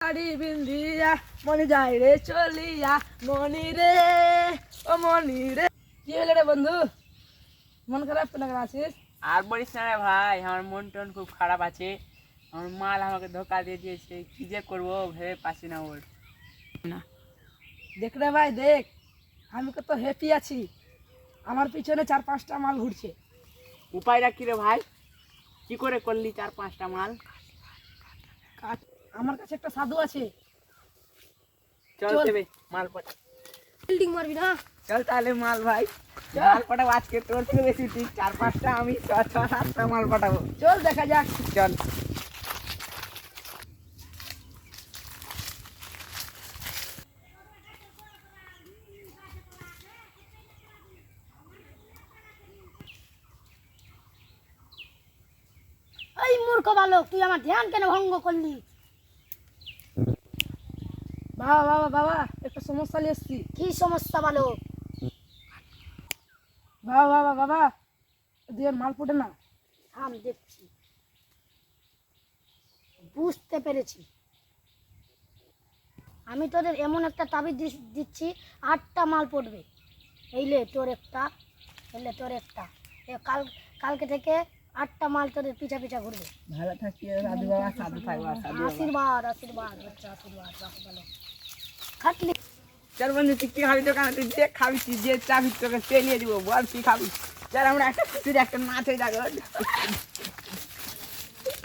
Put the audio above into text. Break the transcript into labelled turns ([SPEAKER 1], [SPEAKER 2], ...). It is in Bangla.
[SPEAKER 1] শাড়ি বিন্দিয়া মনি যাই রে চলিয়া মনি রে ও মনি রে। কি হলো রে বন্ধু, মন খারাপ কেন আছিস?
[SPEAKER 2] আর বলিস না রে ভাই, আমার মন টন খুব খারাপ আছে। আমার মাল আমাকে ধোকা দিয়ে দিয়েছে, কি যে করবো ভেবে পাচ্ছি না। ওর
[SPEAKER 1] না দেখ রে ভাই দেখ, আমি কত হ্যাপি আছি, আমার পিছনে 4-5টা মাল ঘুরছে।
[SPEAKER 2] উপায়টা কি রে ভাই, কি করে করলি 4-5টা মাল?
[SPEAKER 1] আমার কাছে একটা সাধু আছে,
[SPEAKER 2] চল
[SPEAKER 1] চল।
[SPEAKER 2] দেবে মাল পটা।
[SPEAKER 1] বিল্ডিং মারবি না?
[SPEAKER 2] চল তাহলে মাল ভাই,
[SPEAKER 1] চল।
[SPEAKER 2] মাল পটাবো আজকে তোর থেকে বেশি, তুই 4-5টা, আমি 6-7টা মাল পটাবো।
[SPEAKER 1] চল দেখা যাক।
[SPEAKER 2] চল।
[SPEAKER 3] এই মূর্খ বালক, তুই আমার ধ্যান কেন ভঙ্গ করলি?
[SPEAKER 1] বাবা বাবা বাবা একটা সমস্যা নিয়ে এসছি।
[SPEAKER 3] কি সমস্যা বালক?
[SPEAKER 1] বাবা বাবা বাবা দিয়ে মাল পড়ে না।
[SPEAKER 3] থাম দেখছি, বুঝতে পেরেছি। আমি তোদের এমন একটা তাবিজ দিচ্ছি, 8টা মাল পড়বে। এইলে তোর একটা, এলে তোর একটা। কালকে থেকে 8টা মাল তোদের পিছা পিছা ঘুরবে।
[SPEAKER 2] ভালো থাকি সাধু বাবা, সাধু থাকবা সাধু বাবা।
[SPEAKER 3] আশীর্বাদ আশীর্বাদ বাচ্চা, আশীর্বাদ রাখো ভালো। খাটলি
[SPEAKER 2] চল বন্ধু, তুই কি খাবি দোকানে? তুই যে খাবি, তুই যে চাবি তোকে পেলিয়ে দিব, বল কি খাবি? চল আমরা একটা খুশির একটা নাচ হয়ে যাবে।